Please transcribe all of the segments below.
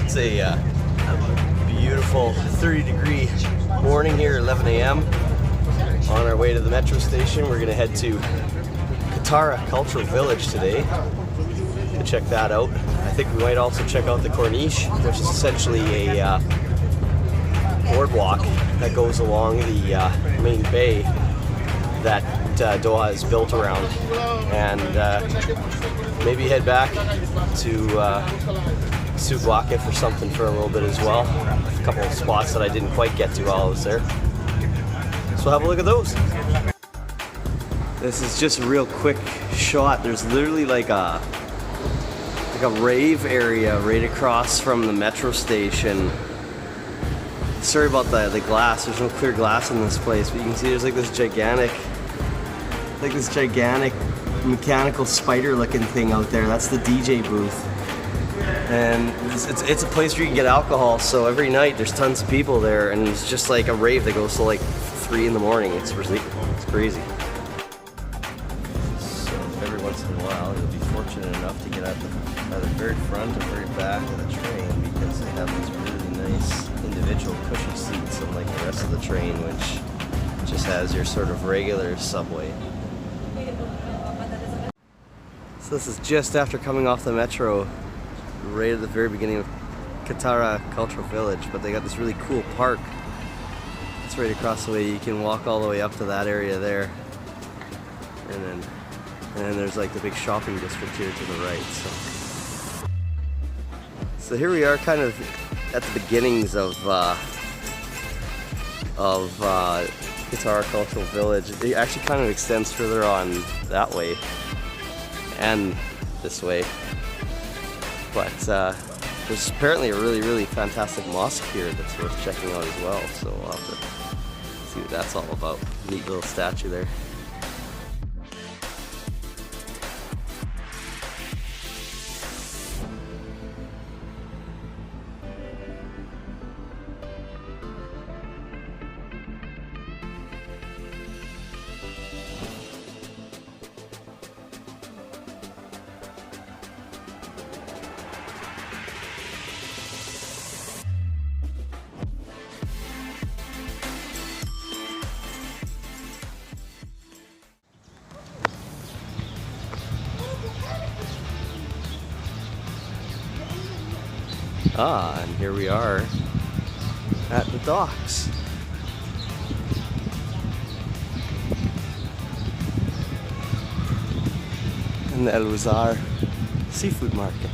It's a beautiful 30-degree morning here, 11 a.m. On our way to the metro station. We're going to head to Katara Cultural Village today to check that out. I think we might also check out the Corniche, which is essentially a boardwalk that goes along the main bay that Doha is built around, and maybe head back to Sublaka for something for a little bit as well. A couple of spots that I didn't quite get to while I was there. So have a look at those. This is just a real quick shot. There's literally like a rave area right across from the metro station. Sorry about the glass. There's no clear glass in this place, but you can see there's like this gigantic mechanical spider-looking thing out there. That's the DJ booth, and it's a place where you can get alcohol. So every night there's tons of people there, and it's just like a rave that goes till like 3 in the morning. It's crazy. So every once in a while, you'll be fortunate enough to get at the very front or very back of the train, because they have these really nice individual cushy seats, unlike the rest of the train, which just has your sort of regular subway. So this is just after coming off the metro, right at the very beginning of Katara Cultural Village, but they got this really cool park. It's right across the way. You can walk all the way up to that area there, and then there's like the big shopping district here to the right. So here we are, kind of at the beginnings of Katara Cultural Village. It actually kind of extends further on that way and this way, but there's apparently a really fantastic mosque here that's worth checking out as well, so we'll have to see what that's all about. Neat little statue there. And here we are at the docks. In the El Wazar seafood market.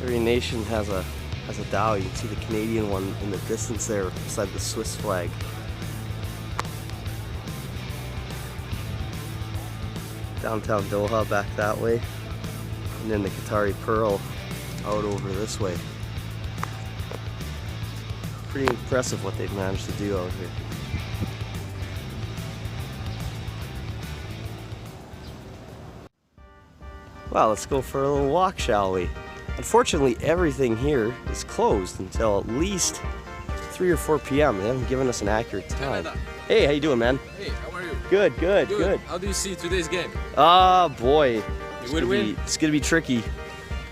Every nation has a dhow. You can see the Canadian one in the distance there beside the Swiss flag. Downtown Doha back that way, and then the Qatari Pearl out over this way. Pretty impressive what they've managed to do out here. Well, let's go for a little walk, shall we? Unfortunately, everything here is closed until at least 3 or 4 p.m. They haven't given us an accurate time. Canada. Hey, how you doing, man? Hey, how are you? Good. How do you see today's game? Ah, boy. You will win? It's gonna be tricky.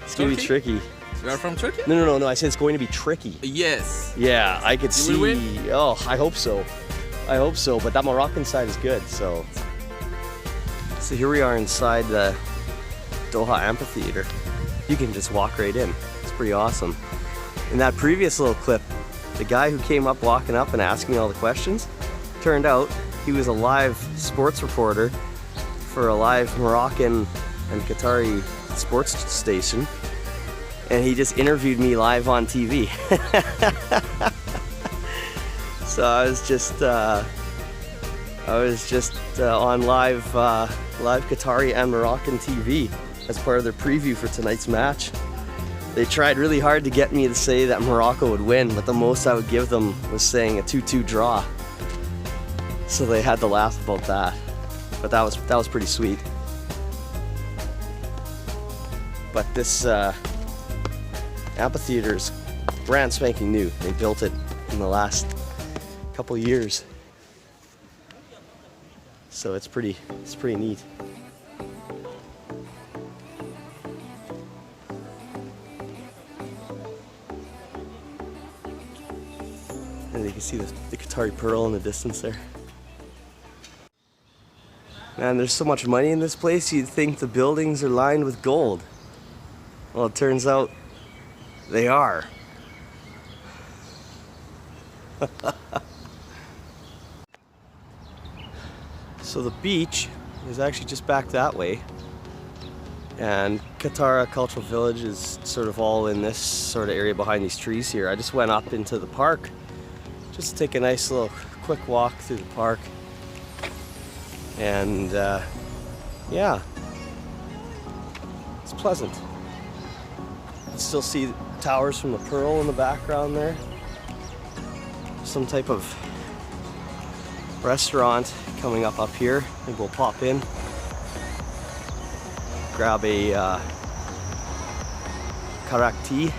It's gonna be tricky. You are from Turkey? No. I said it's going to be tricky. Yes. Yeah, I could see. You will win? Oh, I hope so. But that Moroccan side is good, so. So here we are inside the Doha Amphitheater. You can just walk right in. It's pretty awesome. In that previous little clip, the guy who came up walking up and asking me all the questions, turned out he was a live sports reporter for a live Moroccan and Qatari sports station, and he just interviewed me live on TV. So I was just on live Qatari and Moroccan TV as part of their preview for tonight's match. They tried really hard to get me to say that Morocco would win, but the most I would give them was saying a 2-2 draw. So they had to laugh about that. But that was pretty sweet. But this amphitheater is brand spanking new. They built it in the last couple years. So it's pretty neat. And you can see the Katari Pearl in the distance there. Man, there's so much money in this place, you'd think the buildings are lined with gold. Well, it turns out they are. So the beach is actually just back that way. And Katara Cultural Village is sort of all in this sort of area behind these trees here. I just went up into the park just to take a nice little quick walk through the park. And yeah, it's pleasant. You can still see towers from the Pearl in the background there. Some type of restaurant coming up here. I think we'll pop in, grab a karak tea.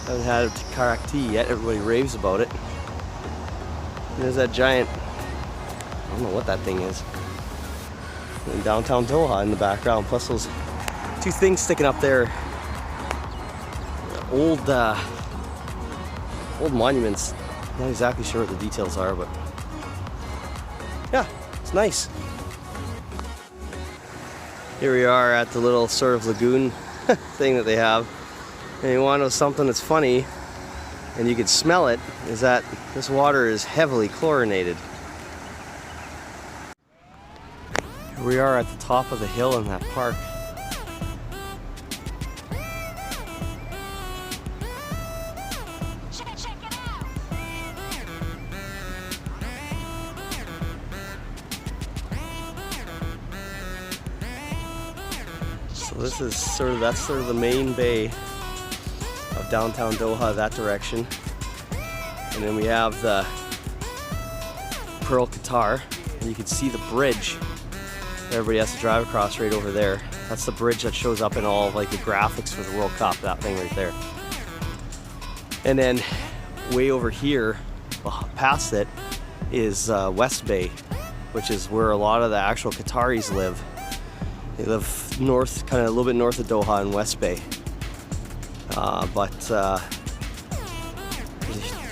Haven't had a karak tea yet. Everybody raves about it. And there's that giant, I don't know what that thing is, in downtown Doha in the background. Plus those two things sticking up there, old monuments. Not exactly sure what the details are, but yeah, it's nice. Here we are at the little sort of lagoon thing that they have. And you want to know something that's funny, and you can smell it, is that this water is heavily chlorinated. Here we are at the top of the hill in that park. So this is that's sort of the main bay of downtown Doha, that direction. And then we have the Pearl Qatar, and you can see the bridge that everybody has to drive across right over there. That's the bridge that shows up in all like the graphics for the World Cup, that thing right there. And then way over here, past it, is West Bay, which is where a lot of the actual Qataris live. They live north, kind of a little bit north of Doha in West Bay. But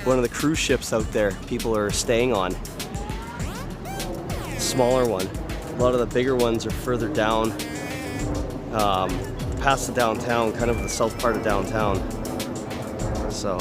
one of the cruise ships out there people are staying on. Smaller one. A lot of the bigger ones are further down, past the downtown, kind of the south part of downtown. So